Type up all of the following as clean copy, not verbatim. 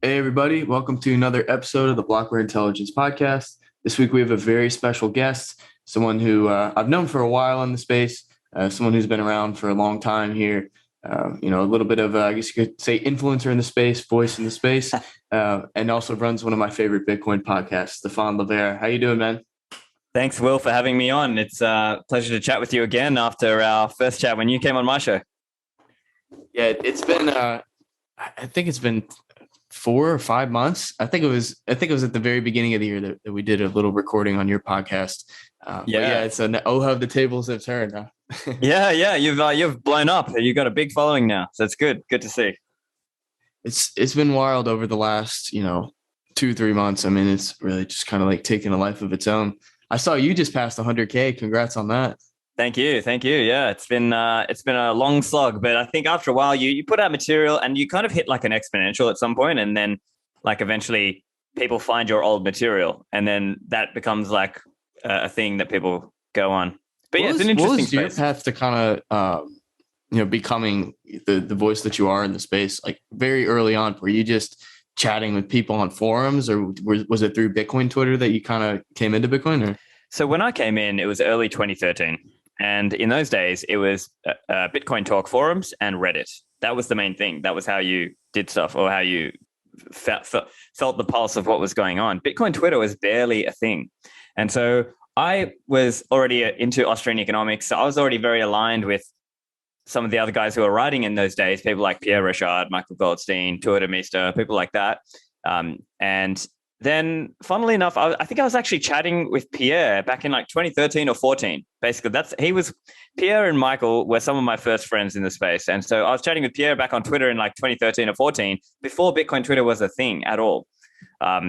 Hey, everybody. Welcome to another episode of the Blockware Intelligence Podcast. This week, we have a very special guest, someone who I've known for a while in the space, someone who's been around for a long time here. A little bit of, I guess you could say, influencer in the space, voice in the space, and also runs one of my favorite Bitcoin podcasts, Stephan Livera. How you doing, man? Thanks, Will, for having me on. It's a pleasure to chat with you again after our first chat when you came on my show. Yeah, it's been, I think it's been 4 or 5 months. I think it was at the very beginning of the year that we did a little recording on your podcast. But yeah, it's how the tables have turned. Huh? Yeah. You've blown up. You've got a big following now, so it's good. Good to see. It's been wild over the last 2-3 months. I mean, it's really just kind of like taking a life of its own. I saw you just passed 100K. Congrats on that. Thank you. Yeah, it's been a long slog, but I think after a while you put out material and you kind of hit like an exponential at some point, and then like eventually people find your old material, and then that becomes like a thing that people go on. But yeah, it's an interesting. What was your path to kind of becoming the voice that you are in the space? Like very early on, were you just chatting with people on forums, or was it through Bitcoin Twitter that you kind of came into Bitcoin? Or? So when I came in, it was early 2013. And in those days, it was Bitcoin Talk forums and Reddit. That was the main thing. That was how you did stuff, or how you felt the pulse of what was going on. Bitcoin Twitter was barely a thing. And so I was already into Austrian economics. So I was already very aligned with some of the other guys who were writing in those days, people like Pierre Richard, Michael Goldstein, Tuur Demeester, people like that. And then, funnily enough, I think I was actually chatting with Pierre back in like 2013 or 14. Basically, Pierre and Michael were some of my first friends in the space. And so I was chatting with Pierre back on Twitter in like 2013 or 14, before Bitcoin Twitter was a thing at all.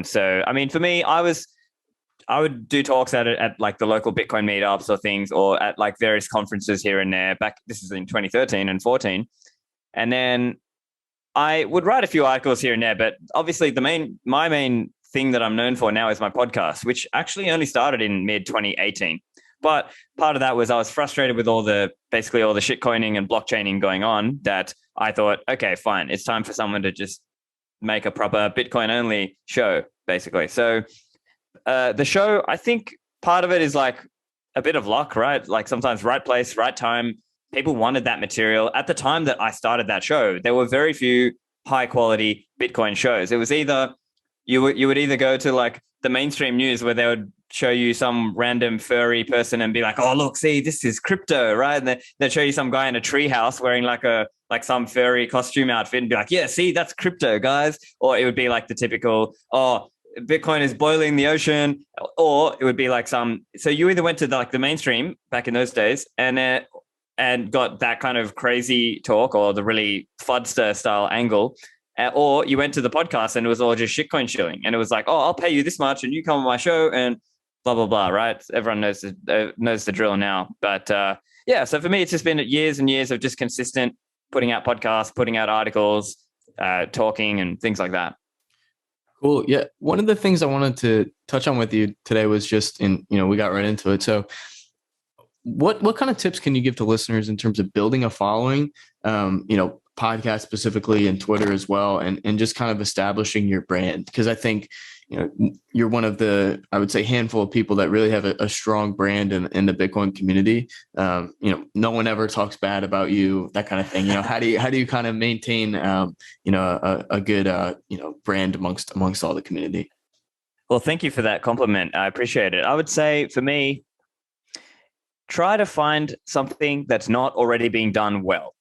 So, I mean, for me, I would do talks at like the local Bitcoin meetups or things, or at like various conferences here and there. This is in 2013 and 14. And then I would write a few articles here and there, but obviously my main thing that I'm known for now is my podcast, which actually only started in mid 2018. But part of that was I was frustrated with all the shitcoining and blockchaining going on, that I thought, okay, fine, it's time for someone to just make a proper Bitcoin only show, basically. So the show, I think part of it is like a bit of luck, right? Like sometimes right place, right time. People wanted that material. At the time that I started that show, there were very few high quality Bitcoin shows. It was either you would either go to like the mainstream news, where they would show you some random furry person and be like, oh, look, see, this is crypto, right? And they'd show you some guy in a treehouse wearing like some furry costume outfit and be like, yeah, see, that's crypto, guys. Or it would be like the typical, oh, Bitcoin is boiling the ocean. Or it would be like so you either went to the mainstream back in those days and got that kind of crazy talk, or the really fudster style angle, or you went to the podcast and it was all just shitcoin shilling, and it was like, oh, I'll pay you this much and you come on my show and blah blah blah, right? Everyone knows the drill now. But so for me, it's just been years and years of just consistent putting out podcasts, putting out articles, talking and things like that. Cool. Yeah, one of the things I wanted to touch on with you today was just we got right into it. So what kind of tips can you give to listeners in terms of building a following, podcast specifically, and Twitter as well, and just kind of establishing your brand? Because I think, you're one of the, I would say, handful of people that really have a strong brand in the Bitcoin community. No one ever talks bad about you, that kind of thing. How do you kind of maintain, a good, brand amongst all the community? Well, thank you for that compliment. I appreciate it. I would say for me, try to find something that's not already being done well.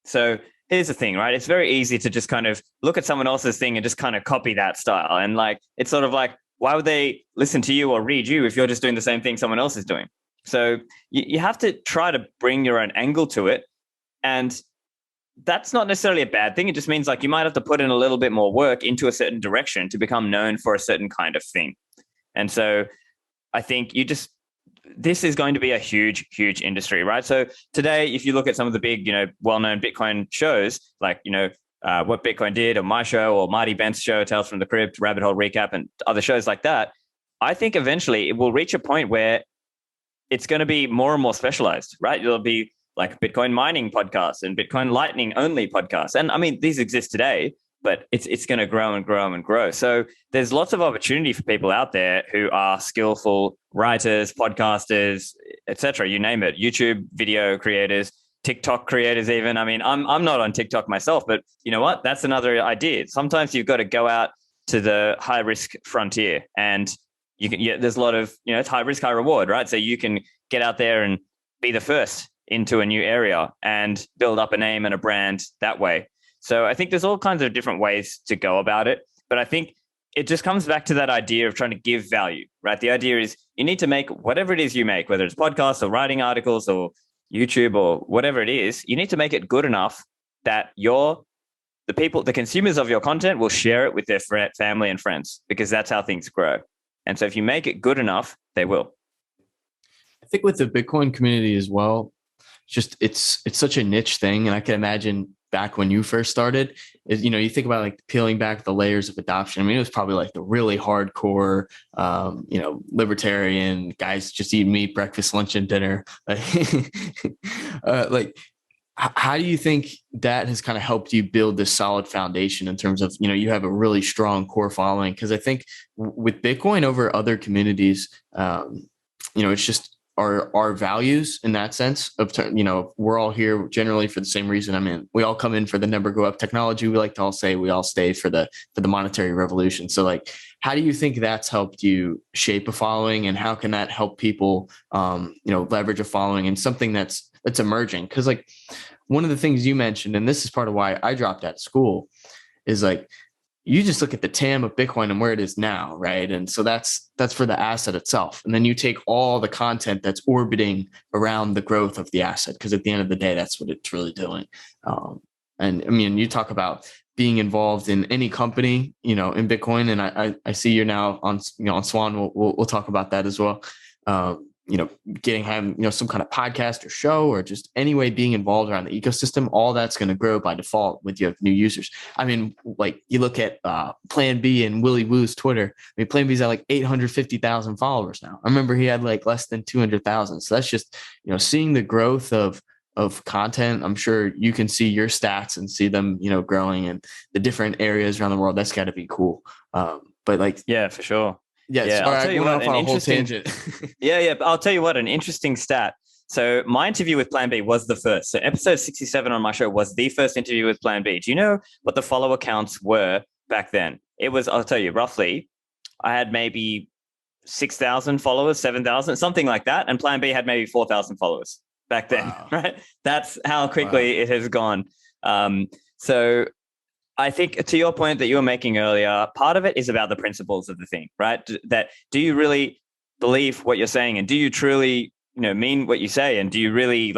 So here's the thing, right? It's very easy to just kind of look at someone else's thing and just kind of copy that style. And like, it's sort of like, why would they listen to you or read you if you're just doing the same thing someone else is doing? So you have to try to bring your own angle to it. And that's not necessarily a bad thing. It just means like you might have to put in a little bit more work into a certain direction to become known for a certain kind of thing. And so I think this is going to be a huge, huge industry, right? So today, if you look at some of the big, well-known Bitcoin shows, like, What Bitcoin Did, or my show, or Marty Bent's show, Tales from the Crypt, Rabbit Hole Recap, and other shows like that, I think eventually it will reach a point where it's going to be more and more specialized, right? There'll be like Bitcoin mining podcasts and Bitcoin Lightning only podcasts. And I mean, these exist today, but it's going to grow and grow and grow. So there's lots of opportunity for people out there who are skillful writers, podcasters, etc. You name it, YouTube video creators, TikTok creators even. I mean, I'm not on TikTok myself, but you know what? That's another idea. Sometimes you've got to go out to the high risk frontier, and there's a lot of, it's high risk, high reward, right? So you can get out there and be the first into a new area and build up a name and a brand that way. So I think there's all kinds of different ways to go about it. But I think it just comes back to that idea of trying to give value, right? The idea is you need to make whatever it is you make, whether it's podcasts or writing articles or YouTube or whatever it is, you need to make it good enough that the consumers of your content will share it with their family and friends, because that's how things grow. And so if you make it good enough, they will. I think with the Bitcoin community as well, it's such a niche thing. And I can imagine back when you first started, you think about like peeling back the layers of adoption. I mean, it was probably like the really hardcore, libertarian guys just eat meat, breakfast, lunch, and dinner. How do you think that has kind of helped you build this solid foundation in terms of, you have a really strong core following? Because I think with Bitcoin over other communities, it's just our values in that sense of, we're all here generally for the same reason. I mean, we all come in for the number go up technology. We like to all say we all stay for the monetary revolution. So like, how do you think that's helped you shape a following, and how can that help people, leverage a following and something that's emerging? Because like one of the things you mentioned, and this is part of why I dropped out of school, is like, you just look at the TAM of Bitcoin and where it is now, right? And so that's for the asset itself. And then you take all the content that's orbiting around the growth of the asset, because at the end of the day, that's what it's really doing. And I mean, you talk about being involved in any company, in Bitcoin, and I see you're now on Swan. We'll talk about that as well. Having some kind of podcast or show, or just any way being involved around the ecosystem, all that's going to grow by default with you have new users. I mean, like you look at Plan B and Willy Woo's Twitter. I mean, Plan B's at like 850,000 followers now. I remember he had like less than 200,000. So that's just, seeing the growth of content. I'm sure you can see your stats and see them, growing in the different areas around the world. That's got to be cool. But like, yeah, for sure. Yeah, yeah, I'll tell you what, an interesting tangent. yeah, but I'll tell you what, an interesting stat. So my interview with Plan B was the first. So episode 67 on my show was the first interview with Plan B. Do you know what the follower counts were back then? It was, I'll tell you, roughly, I had maybe 6,000 followers, 7,000, something like that. And Plan B had maybe 4,000 followers back then, wow. Right? That's how quickly it has gone. So I think to your point that you were making earlier, part of it is about the principles of the thing, right? That do you really believe what you're saying, and do you truly, mean what you say, and do you really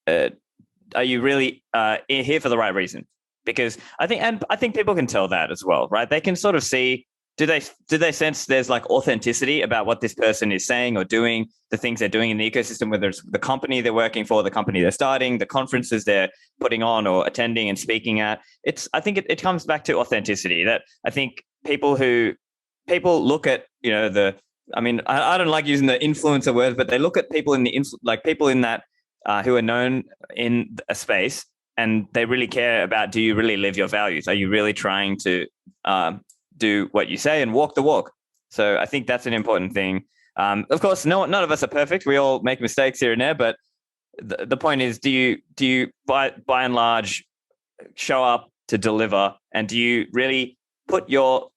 are you really here for the right reason? Because I think people can tell that as well, right? They can sort of see, do they sense there's like authenticity about what this person is saying or doing, the things they're doing in the ecosystem, whether it's the company they're working for, the company they're starting, the conferences they're putting on or attending and speaking at. I think it comes back to authenticity. That I think people look at, I don't like using the influencer word, but they look at people in people in that who are known in a space, and they really care about, do you really live your values? Are you really trying to do what you say and walk the walk? So I think that's an important thing. Of course, none of us are perfect. We all make mistakes here and there, but the point is, do you by and large show up to deliver, and do you really put your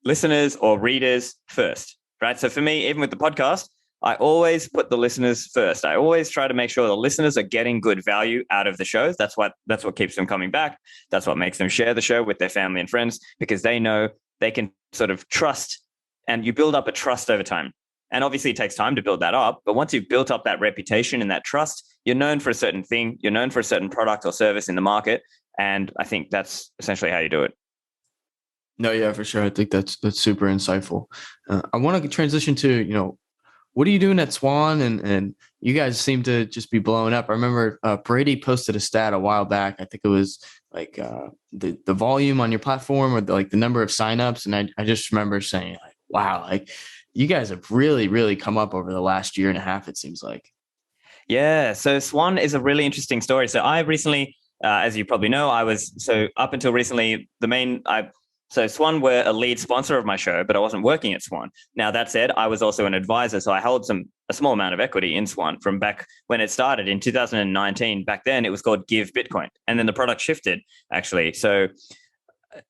listeners or readers first, right? So for me, even with the podcast, I always put the listeners first. I always try to make sure the listeners are getting good value out of the shows. That's what keeps them coming back. That's what makes them share the show with their family and friends, because they know they can sort of trust, and you build up a trust over time. And obviously it takes time to build that up. But once you've built up that reputation and that trust, you're known for a certain thing. You're known for a certain product or service in the market. And I think that's essentially how you do it. No, yeah, for sure. I think that's super insightful. I want to transition to, what are you doing at Swan? And you guys seem to just be blowing up. I remember Brady posted a stat a while back. I think it was like the volume on your platform, or the number of signups. And I just remember saying, like, wow, like you guys have really, really come up over the last year and a half, it seems like. Yeah. So Swan is a really interesting story. So I recently as you probably know, so up until recently, so Swan were a lead sponsor of my show, but I wasn't working at Swan. Now, that said, I was also an advisor, so I held a small amount of equity in Swan from back when it started in 2019. Back then, it was called Give Bitcoin, and then the product shifted, actually. So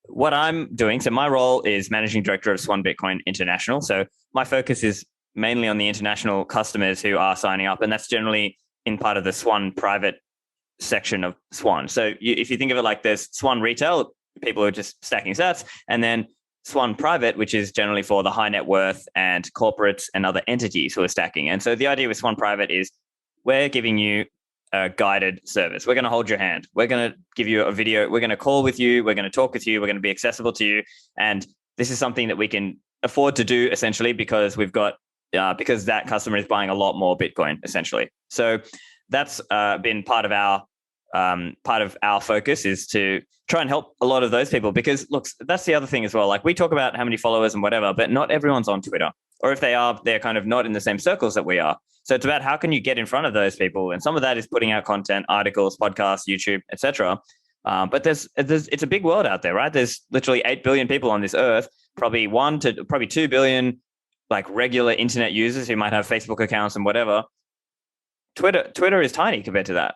what I'm doing, so my role is managing director of Swan Bitcoin International. So my focus is mainly on the international customers who are signing up, and that's generally in part of the Swan private section of Swan. So if you think of it like this, Swan retail, people who are just stacking sats, and then Swan private, which is generally for the high net worth and corporates and other entities who are stacking. And so the idea with Swan private is we're giving you a guided service. We're going to hold your hand. We're going to give you a video. We're going to call with you. We're going to talk with you. We're going to be accessible to you. And this is something that we can afford to do essentially because because that customer is buying a lot more Bitcoin essentially. So that's been part of our focus is to try and help a lot of those people, because look, that's the other thing as well. Like, we talk about how many followers and whatever, but not everyone's on Twitter, or if they are, they're kind of not in the same circles that we are. So it's about how can you get in front of those people, and some of that is putting out content, articles, podcasts, YouTube, etc. But it's a big world out there, right? There's literally 8 billion people on this earth, probably 2 billion like regular internet users who might have Facebook accounts and whatever. Twitter is tiny compared to that.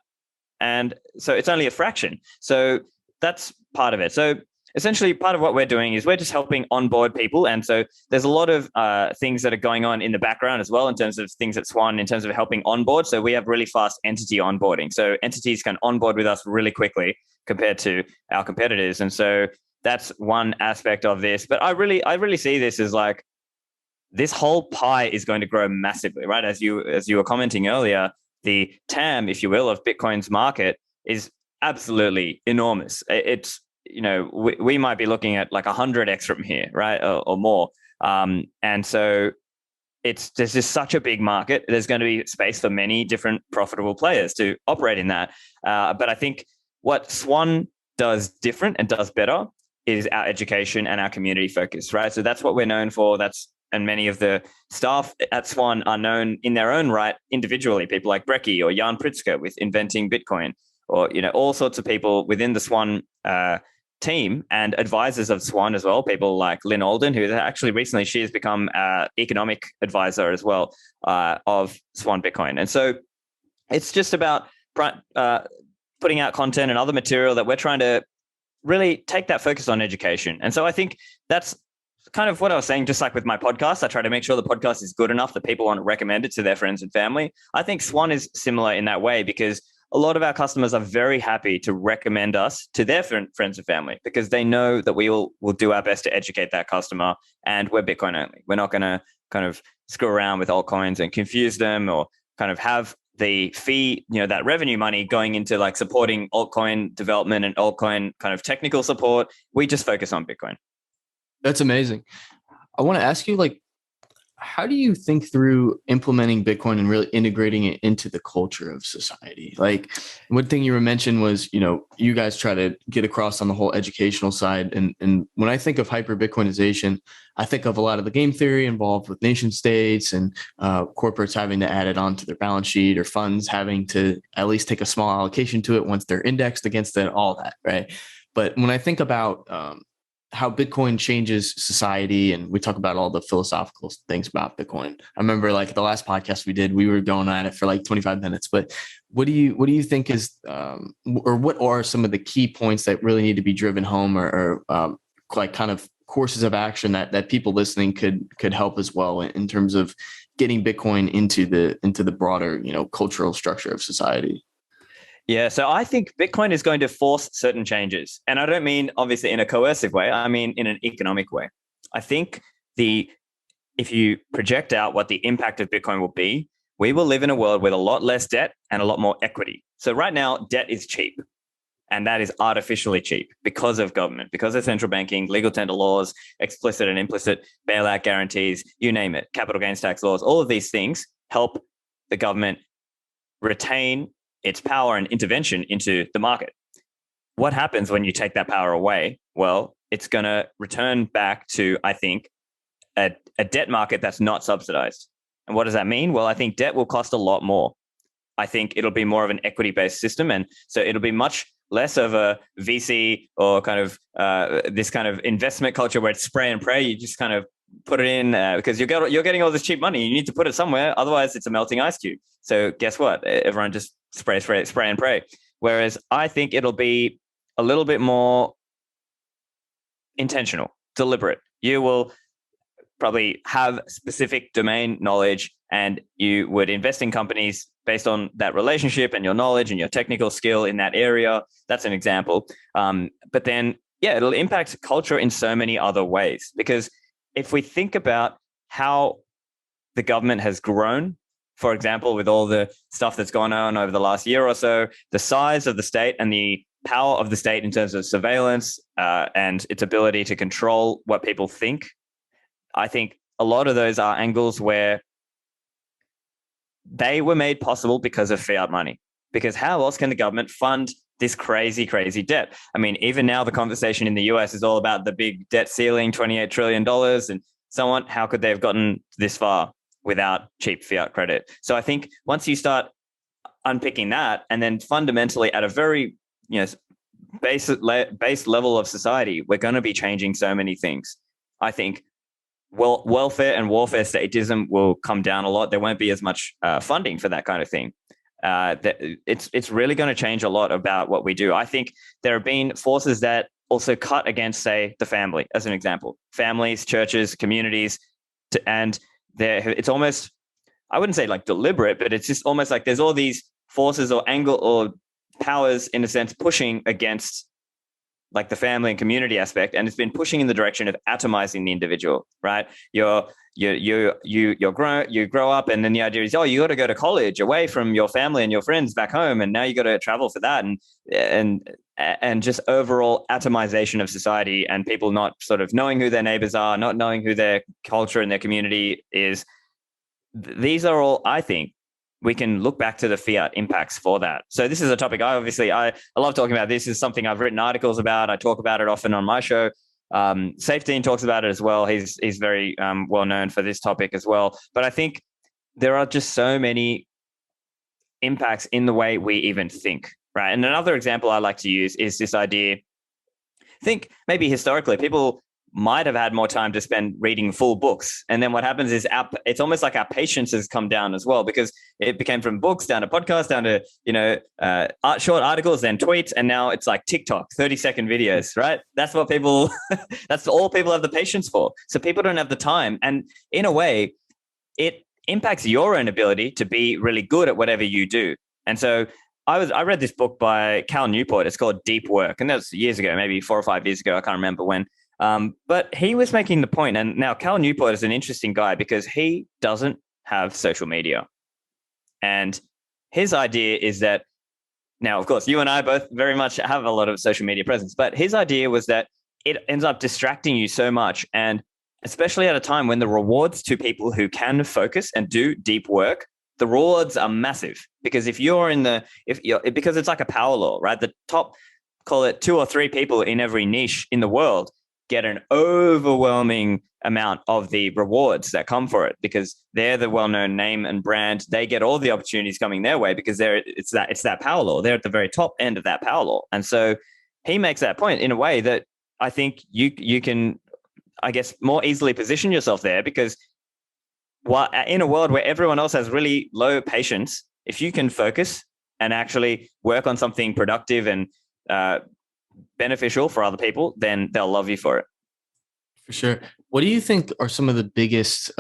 And so it's only a fraction. So that's part of it. So essentially, part of what we're doing is we're just helping onboard people. And so there's a lot of things that are going on in the background as well in terms of things at Swan, in terms of helping onboard. So we have really fast entity onboarding. So entities can onboard with us really quickly compared to our competitors. And so that's one aspect of this. But I really see this as like, this whole pie is going to grow massively, right? As you were commenting earlier, the TAM, if you will, of Bitcoin's market is absolutely enormous. It's, we might be looking at like 100x from here, right? Or more. And so there's just such a big market. There's going to be space for many different profitable players to operate in that. But I think what Swan does different and does better is our education and our community focus, right? So that's what we're known for. And many of the staff at Swan are known in their own right individually. People like Brecky or Jan Pritzker with Inventing Bitcoin, or all sorts of people within the Swan team and advisors of Swan as well. People like Lynn Alden, who actually recently she has become economic advisor as well of Swan Bitcoin. And so it's just about putting out content and other material that we're trying to really take that focus on education. And so I think that's kind of what I was saying, just like with my podcast. I try to make sure the podcast is good enough that people want to recommend it to their friends and family. I think Swan is similar in that way, because a lot of our customers are very happy to recommend us to their friends and family, because they know that will do our best to educate that customer, and we're Bitcoin only. We're not going to kind of screw around with altcoins and confuse them, or kind of have the fee, that revenue money going into like supporting altcoin development and altcoin kind of technical support. We just focus on Bitcoin. That's amazing. I want to ask you, like, how do you think through implementing Bitcoin and really integrating it into the culture of society? Like, one thing you were mentioned was, you guys try to get across on the whole educational side. And when I think of hyper Bitcoinization, I think of a lot of the game theory involved with nation states and corporates having to add it onto their balance sheet, or funds having to at least take a small allocation to it once they're indexed against it, all that, right? But when I think about how Bitcoin changes society, and we talk about all the philosophical things about Bitcoin. I remember like the last podcast we did, we were going at it for like 25 minutes, but what do you think is, or what are some of the key points that really need to be driven home, or like kind of courses of action that people listening could help as well in terms of getting Bitcoin into the broader, cultural structure of society? Yeah, so I think Bitcoin is going to force certain changes. And I don't mean obviously in a coercive way. I mean in an economic way. I think if you project out what the impact of Bitcoin will be, we will live in a world with a lot less debt and a lot more equity. So right now, debt is cheap. And that is artificially cheap because of government, because of central banking, legal tender laws, explicit and implicit bailout guarantees, you name it, capital gains tax laws. All of these things help the government retain its power and intervention into the market. What happens when you take that power away? Well, it's going to return back to, I think, a debt market that's not subsidized. And what does that mean? Well, I think debt will cost a lot more. I think it'll be more of an equity-based system. And so it'll be much less of a VC or kind of this kind of investment culture where it's spray and pray. You just kind of put it in because you're getting all this cheap money. You need to put it somewhere, otherwise it's a melting ice cube. So guess what? Everyone just spray and pray. Whereas I think it'll be a little bit more intentional, deliberate. You will probably have specific domain knowledge, and you would invest in companies based on that relationship and your knowledge and your technical skill in that area. That's an example. But then, yeah, it'll impact culture in so many other ways. Because if we think about how the government has grown, for example, with all the stuff that's gone on over the last year or so, the size of the state and the power of the state in terms of surveillance and its ability to control what people think, I think a lot of those are angles where they were made possible because of fiat money. Because how else can the government fund this crazy, crazy debt? I mean, even now the conversation in the US is all about the big debt ceiling, $28 trillion and so on. How could they have gotten this far without cheap fiat credit? So I think once you start unpicking that, and then fundamentally at a very base level of society, we're going to be changing so many things. I think welfare and warfare statism will come down a lot. There won't be as much funding for that kind of thing. It's really going to change a lot about what we do. I think there have been forces that also cut against, say, the family, as an example. Families, churches, communities, and it's almost, I wouldn't say like deliberate, but it's just almost like there's all these forces or angle or powers, in a sense, pushing against like the family and community aspect, and it's been pushing in the direction of atomizing the individual, right? You grow up, and then the idea is, oh, you got to go to college away from your family and your friends back home, and now you got to travel for that, and just overall atomization of society, and people not sort of knowing who their neighbors are, not knowing who their culture and their community is. These are all, I think, we can look back to the fiat impacts for that. So this is a topic I love talking about. This is something I've written articles about. I talk about it often on my show. Safety talks about it as well. He's very well known for this topic as well. But I think there are just so many impacts in the way we even think, right? And another example I like to use is this idea. Think maybe historically people might have had more time to spend reading full books. And then what happens is it's almost like our patience has come down as well, because it became from books down to podcasts, down to, short articles, then tweets. And now it's like TikTok, 30-second videos, right? That's what that's all people have the patience for. So people don't have the time. And in a way, it impacts your own ability to be really good at whatever you do. And so I read this book by Cal Newport. It's called Deep Work. And that was years ago, maybe 4 or 5 years ago. I can't remember when. But he was making the point, and now Cal Newport is an interesting guy because he doesn't have social media. And his idea is that, now, of course, you and I both very much have a lot of social media presence, but his idea was that it ends up distracting you so much. And especially at a time when the rewards to people who can focus and do deep work, the rewards are massive. Because because it's like a power law, right? The top, call it 2 or 3 people in every niche in the world get an overwhelming amount of the rewards that come for it, because they're the well-known name and brand. They get all the opportunities coming their way because it's that power law. They're at the very top end of that power law. And so he makes that point in a way that I think you can, I guess, more easily position yourself there, because while in a world where everyone else has really low patience, if you can focus and actually work on something productive and beneficial for other people, then they'll love you for it. For sure. What do you think are some of the biggest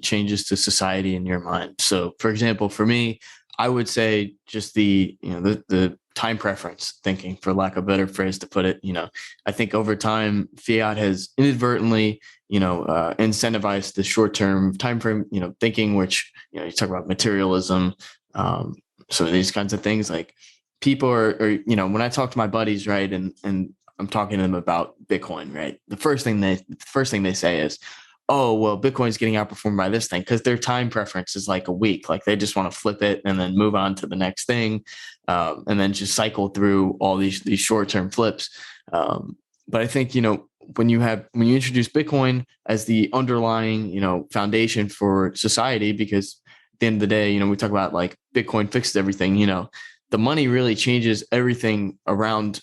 changes to society in your mind? So, for example, for me, I would say just the time preference thinking, for lack of a better phrase to put it. I think over time, fiat has inadvertently, incentivized the short-term time frame, thinking, which, you talk about materialism, some of these kinds of things. Like, people are, when I talk to my buddies, right, and I'm talking to them about Bitcoin, right, the first thing they say is, oh, well, Bitcoin's getting outperformed by this thing, because their time preference is like a week. Like, they just want to flip it and then move on to the next thing, and then just cycle through all these short-term flips. But I think, when you introduce Bitcoin as the underlying, foundation for society, because at the end of the day, we talk about like Bitcoin fixes everything, the money really changes everything around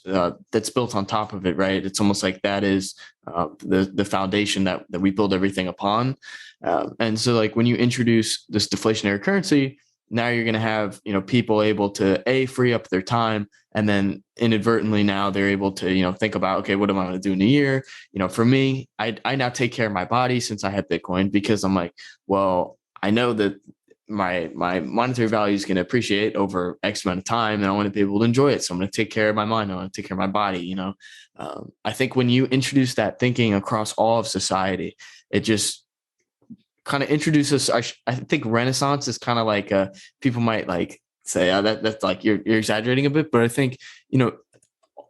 that's built on top of it, right? It's almost like that is the foundation that we build everything upon. And so like when you introduce this deflationary currency, now you're going to have, people able to free up their time, and then inadvertently now they're able to, think about, okay, what am I going to do in a year? For me, I now take care of my body since I have Bitcoin, because I'm like, well, I know that my monetary value is going to appreciate over X amount of time, and I want to be able to enjoy it. So I'm going to take care of my mind. I want to take care of my body. I think when you introduce that thinking across all of society, it just kind of introduces. I think Renaissance is kind of like people might like say that's like you're exaggerating a bit, but I think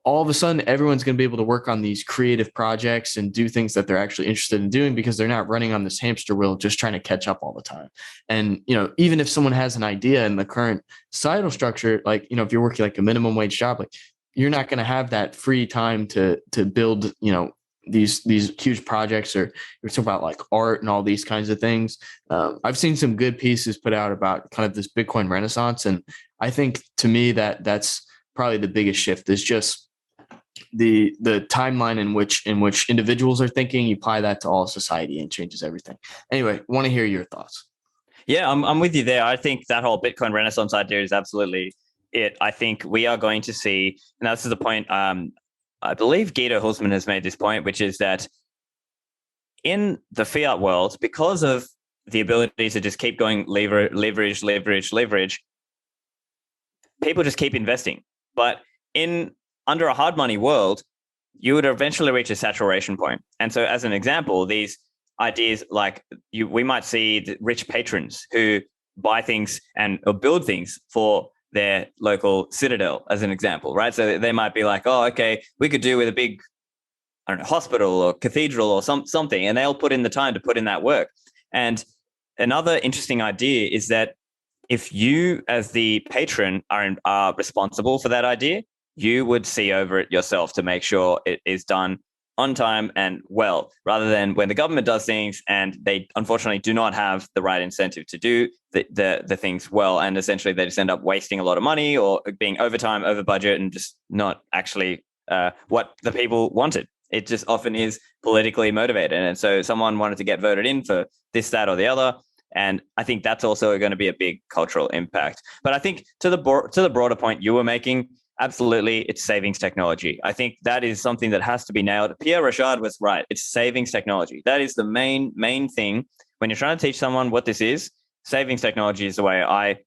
all of a sudden everyone's going to be able to work on these creative projects and do things that they're actually interested in doing, because they're not running on this hamster wheel just trying to catch up all the time. And even if someone has an idea in the current societal structure, like if you're working like a minimum wage job, like you're not going to have that free time to build these huge projects, or you're talking about like art and all these kinds of things. I've seen some good pieces put out about kind of this Bitcoin renaissance, and I think to me that's probably the biggest shift is just the timeline in which individuals are thinking. You apply that to all society and changes everything. Anyway, want to hear your thoughts. Yeah, I'm with you there. I think that whole Bitcoin Renaissance idea is absolutely it. I think we are going to see, and this is the point. I believe Guido Husman has made this point, which is that in the fiat world, because of the ability to just keep going leverage, people just keep investing. But under a hard money world, you would eventually reach a saturation point. And so as an example, these ideas like we might see the rich patrons who buy things or build things for their local citadel, as an example, right? So they might be like, oh, okay, we could do with a big, I don't know, hospital or cathedral or something, and they'll put in the time to put in that work. And another interesting idea is that if you, as the patron, are responsible for that idea, you would see over it yourself to make sure it is done on time and well, rather than when the government does things and they unfortunately do not have the right incentive to do the things well, and essentially they just end up wasting a lot of money or being overtime, over budget, and just not actually what the people wanted. It just often is politically motivated, and so someone wanted to get voted in for this, that, or the other. And I think that's also going to be a big cultural impact. But I think to the broader point you were making, absolutely, it's savings technology. I think that is something that has to be nailed. Pierre Rochard was right. It's savings technology. That is the main thing. When you're trying to teach someone what this is, savings technology is the way I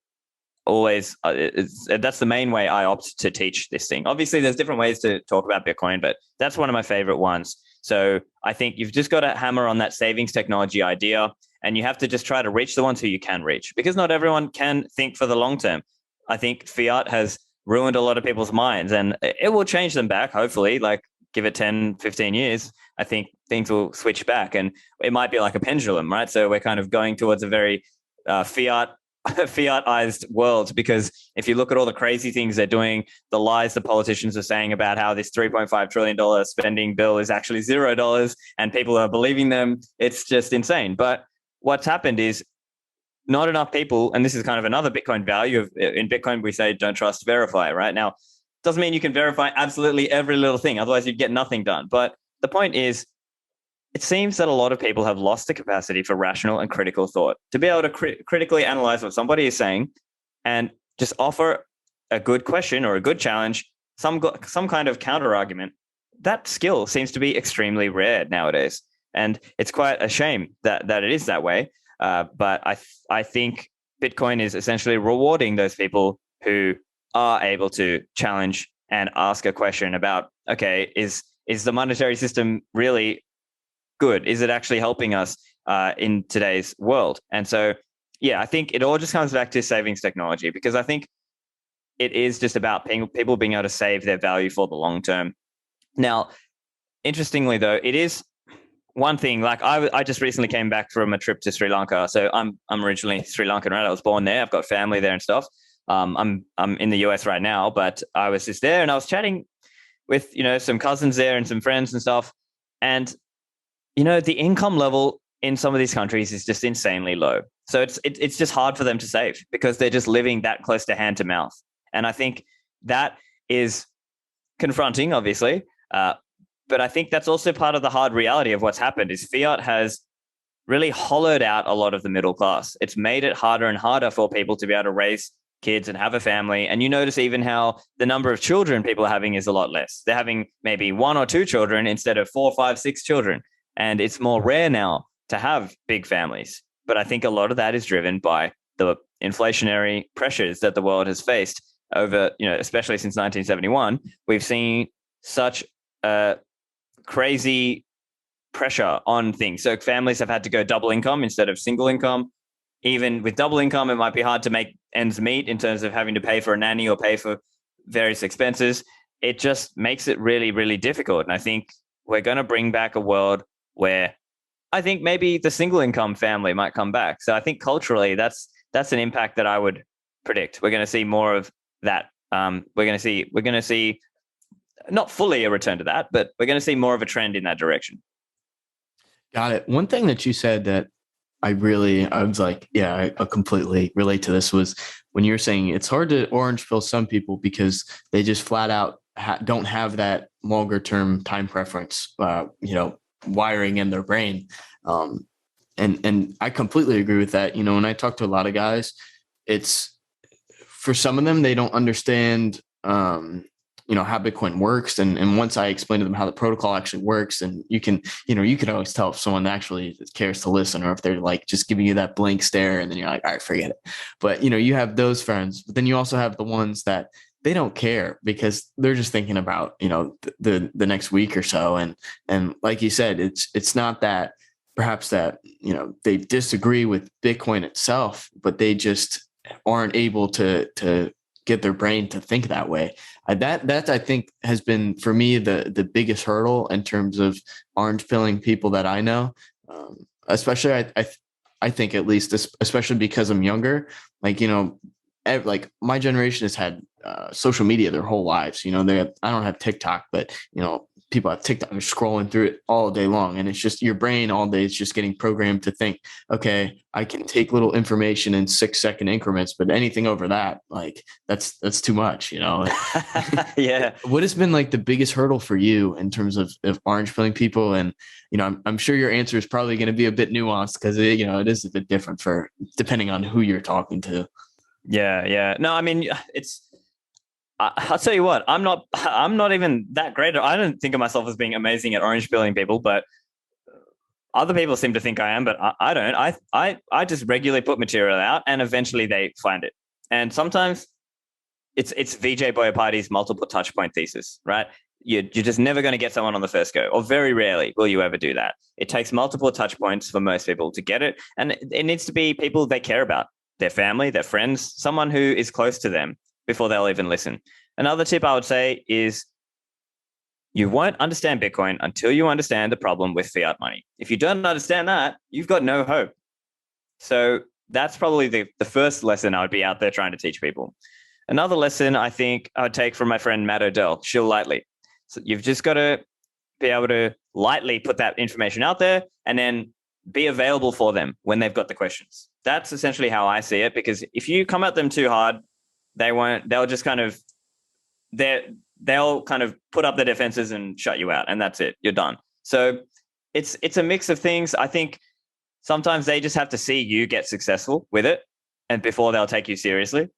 always, that's the main way I opt to teach this thing. Obviously, there's different ways to talk about Bitcoin, but that's one of my favorite ones. So I think you've just got to hammer on that savings technology idea, and you have to just try to reach the ones who you can reach, because not everyone can think for the long term. I think fiat has ruined a lot of people's minds, and it will change them back, hopefully. Like, give it 10, 15 years, I think things will switch back, and it might be like a pendulum, right? So we're kind of going towards a very fiatized world, because if you look at all the crazy things they're doing, the lies the politicians are saying about how this $3.5 trillion spending bill is actually $0, and people are believing them, it's just insane. But what's happened is not enough people, and this is kind of another Bitcoin value in Bitcoin, we say don't trust, verify, right? Now, doesn't mean you can verify absolutely every little thing, otherwise you'd get nothing done. But the point is, it seems that a lot of people have lost the capacity for rational and critical thought, to be able to critically analyze what somebody is saying and just offer a good question or a good challenge, some kind of counter argument. That skill seems to be extremely rare nowadays, and it's quite a shame that it is that way. But I think Bitcoin is essentially rewarding those people who are able to challenge and ask a question about, okay, is the monetary system really good? Is it actually helping us in today's world? And so, yeah, I think it all just comes back to savings technology, because I think it is just about people being able to save their value for the long term. Now, interestingly, though, it is one thing. Like I just recently came back from a trip to Sri Lanka. So I'm originally Sri Lankan, right? I was born there. I've got family there and stuff. I'm in the US right now, but I was just there and I was chatting with, some cousins there and some friends and stuff. And, the income level in some of these countries is just insanely low. So it's just hard for them to save, because they're just living that close to hand to mouth. And I think that is confronting, obviously. But I think that's also part of the hard reality of what's happened is fiat has really hollowed out a lot of the middle class. It's made it harder and harder for people to be able to raise kids and have a family. And you notice even how the number of children people are having is a lot less. They're having maybe 1 or 2 children instead of 4, 5, 6 children. And it's more rare now to have big families. But I think a lot of that is driven by the inflationary pressures that the world has faced over, especially since 1971. We've seen such crazy pressure on things. So families have had to go double income instead of single income. Even with double income, it might be hard to make ends meet in terms of having to pay for a nanny or pay for various expenses. It just makes it really, really difficult. And I think we're going to bring back a world where I think maybe the single income family might come back. So I think culturally, that's an impact that I would predict. We're going to see more of that. We're going to see not fully a return to that, but we're going to see more of a trend in that direction. Got it. One thing that you said that I was like, yeah, I completely relate to this was when you're saying it's hard to orange pill some people because they just flat out don't have that longer term time preference, wiring in their brain. And I completely agree with that. When I talk to a lot of guys, it's for some of them, they don't understand, how Bitcoin works. And once I explain to them how the protocol actually works, and you can always tell if someone actually cares to listen or if they're like just giving you that blank stare and then you're like, all right, forget it. But, you have those friends, but then you also have the ones that they don't care because they're just thinking about, the next week or so. And like you said, it's not that perhaps that, they disagree with Bitcoin itself, but they just aren't able to get their brain to think that way. That I think has been for me the biggest hurdle in terms of orange pilling people that I know, especially I think at least especially because I'm younger. Like like my generation has had social media their whole lives. I don't have TikTok, but people have TikTok, they're scrolling through it all day long. And it's just your brain all day. It's just getting programmed to think, okay, I can take little information in 6-second increments, but anything over that, like that's too much, Yeah. What has been like the biggest hurdle for you in terms of orange pilling people? And, I'm sure your answer is probably going to be a bit nuanced because it is a bit different for depending on who you're talking to. Yeah. Yeah. No, I mean, I'll tell you what, I'm not even that great. I don't think of myself as being amazing at orange pilling people, but other people seem to think I am, but I don't. I just regularly put material out and eventually they find it. And sometimes it's VJ Boyapati's multiple touch point thesis, right? You're just never going to get someone on the first go, or very rarely will you ever do that. It takes multiple touch points for most people to get it. And it needs to be people they care about, their family, their friends, someone who is close to them, before they'll even listen. Another tip I would say is you won't understand Bitcoin until you understand the problem with fiat money. If you don't understand that, you've got no hope. So that's probably the first lesson I would be out there trying to teach people. Another lesson I think I would take from my friend Matt Odell, chill lightly. So you've just got to be able to lightly put that information out there and then be available for them when they've got the questions. That's essentially how I see it, because if you come at them too hard, they'll just kind of, they'll kind of put up their defenses and shut you out, and that's it. You're done. So it's a mix of things. I think sometimes they just have to see you get successful with it, and before they'll take you seriously.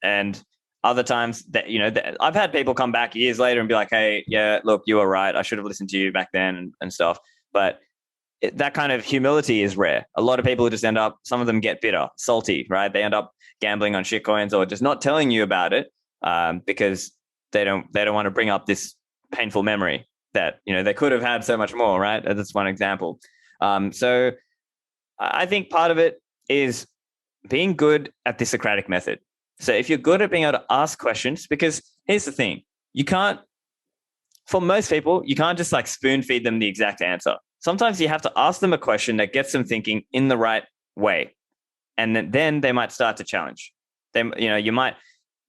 And other times that, I've had people come back years later and be like, hey, yeah, look, you were right. I should have listened to you back then and stuff. But that kind of humility is rare. A lot of people just end up, some of them get bitter, salty, right? They end up gambling on shitcoins or just not telling you about it because they don't want to bring up this painful memory that, they could have had so much more, right? That's one example. So I think part of it is being good at the Socratic method. So if you're good at being able to ask questions, because here's the thing, for most people, you can't just like spoon feed them the exact answer. Sometimes you have to ask them a question that gets them thinking in the right way. And then they might start to challenge. You might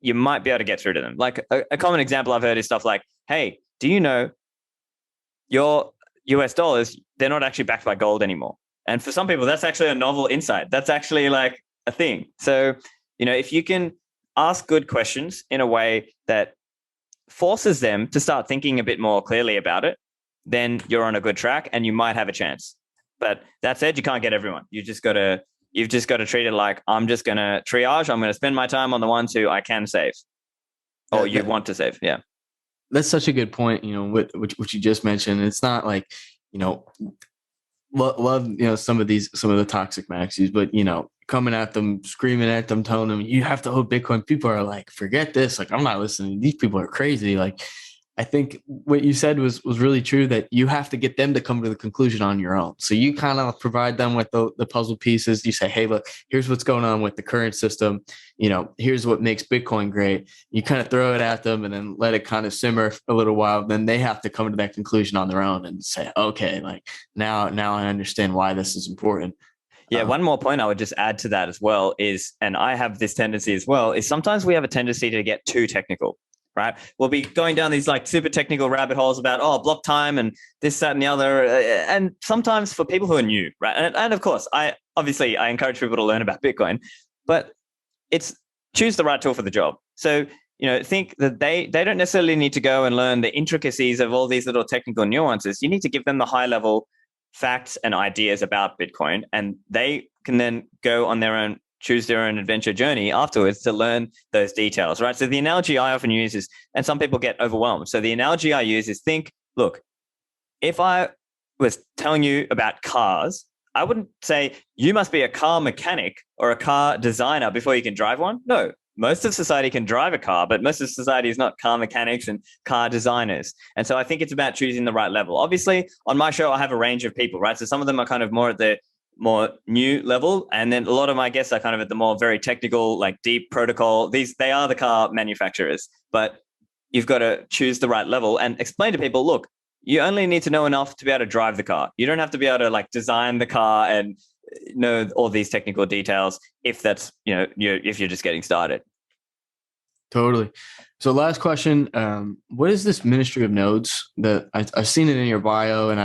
be able to get through to them. Like a common example I've heard is stuff like, hey, do you know your US dollars, they're not actually backed by gold anymore? And for some people, that's actually a novel insight. That's actually like a thing. So, if you can ask good questions in a way that forces them to start thinking a bit more clearly about it, then you're on a good track and you might have a chance. But that said, you can't get everyone. You've just got to treat it like, I'm just going to triage. I'm going to spend my time on the ones who I can save or you want to save. Yeah. That's such a good point. Which you just mentioned. It's not like, love some of the toxic maxis, but coming at them, screaming at them, telling them you have to hold Bitcoin. People are like, forget this. Like, I'm not listening. These people are crazy. Like, I think what you said was really true, that you have to get them to come to the conclusion on your own. So you kind of provide them with the puzzle pieces. You say, hey, look, here's what's going on with the current system. Here's what makes Bitcoin great. You kind of throw it at them and then let it kind of simmer a little while. Then they have to come to that conclusion on their own and say, okay, like now I understand why this is important. Yeah, one more point I would just add to that as well is, and I have this tendency as well, is sometimes we have a tendency to get too technical. Right, we'll be going down these like super technical rabbit holes about block time and this, that, and the other. And sometimes for people who are new, right, and of course, I encourage people to learn about Bitcoin, but it's choose the right tool for the job. So think that they don't necessarily need to go and learn the intricacies of all these little technical nuances. You need to give them the high level facts and ideas about Bitcoin, and they can then go on their own. Choose their own adventure journey afterwards to learn those details, right? So the analogy I often use is, and some people get overwhelmed. So the analogy I use is look, if I was telling you about cars, I wouldn't say you must be a car mechanic or a car designer before you can drive one. No, most of society can drive a car, but most of society is not car mechanics and car designers. And so I think it's about choosing the right level. Obviously, on my show, I have a range of people, right? So some of them are kind of more at the more new level, and then a lot of my guests are kind of at the more very technical, like deep protocol. They are the car manufacturers, but you've got to choose the right level and explain to people, look, you only need to know enough to be able to drive the car. You don't have to be able to like design the car and know all these technical details if that's if you're just getting started. Totally. So last question, what is this Ministry of Nodes that I've seen it in your bio, and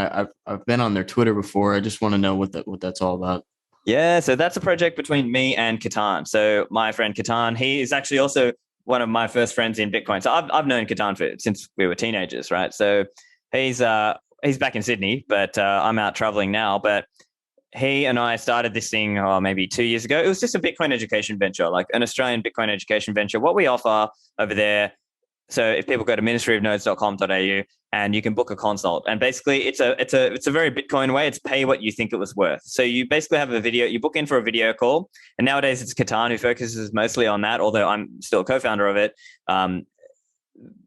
I've been on their Twitter before. I just want to know what that's all about. Yeah, so that's a project between me and Catan. So my friend Catan, he is actually also one of my first friends in Bitcoin. So I've known Catan since we were teenagers, right? So he's back in Sydney, but I'm out traveling now. But he and I started this thing maybe 2 years ago. It was just a Bitcoin education venture, like an Australian Bitcoin education venture. What we offer over there, so if people go to ministryofnodes.com.au and you can book a consult, and basically it's a very Bitcoin way. It's pay what you think it was worth. So you basically have a video, you book in for a video call, and nowadays it's Catan who focuses mostly on that, although I'm still a co-founder of it.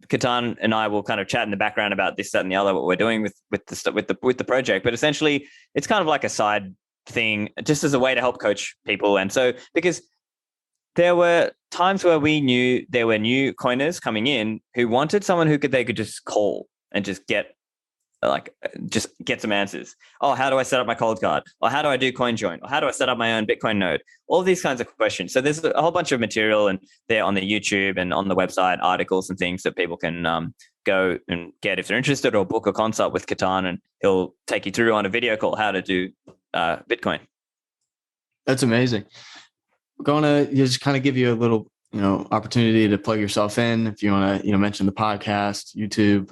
Catan and I will kind of chat in the background about this, that, and the other, what we're doing with the project. But essentially, it's kind of like a side thing, just as a way to help coach people. And so, because there were times where we knew there were new coiners coming in who wanted someone they could just call and just get some answers. Oh, how do I set up my cold card? Or how do I do CoinJoin? Or how do I set up my own Bitcoin node? All these kinds of questions. So there's a whole bunch of material and there on the YouTube and on the website, articles and things that people can go and get if they're interested, or book a consult with Catan and he'll take you through on a video call how to do Bitcoin. That's amazing. We're going to just kind of give you a little opportunity to plug yourself in if you want to, mention the podcast, YouTube,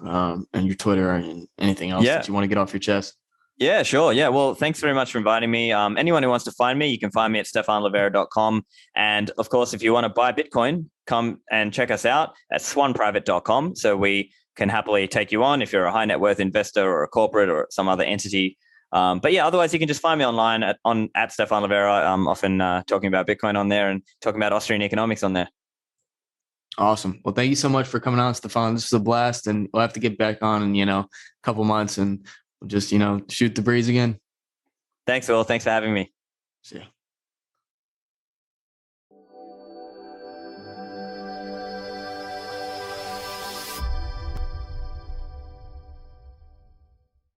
and your Twitter, and anything else that you want to get off your chest. Yeah, sure. Yeah. Well, thanks very much for inviting me. Anyone who wants to find me, you can find me at stephanlivera.com. And of course, if you want to buy Bitcoin, come and check us out at swanprivate.com. So we can happily take you on if you're a high net worth investor or a corporate or some other entity. But yeah, otherwise you can just find me online at Stephan Livera. I'm often talking about Bitcoin on there and talking about Austrian economics on there. Awesome. Well, thank you so much for coming on, Stephan. This is a blast, and we'll have to get back on in, a couple months, and we'll just, shoot the breeze again. Thanks, Will. Thanks for having me. See ya.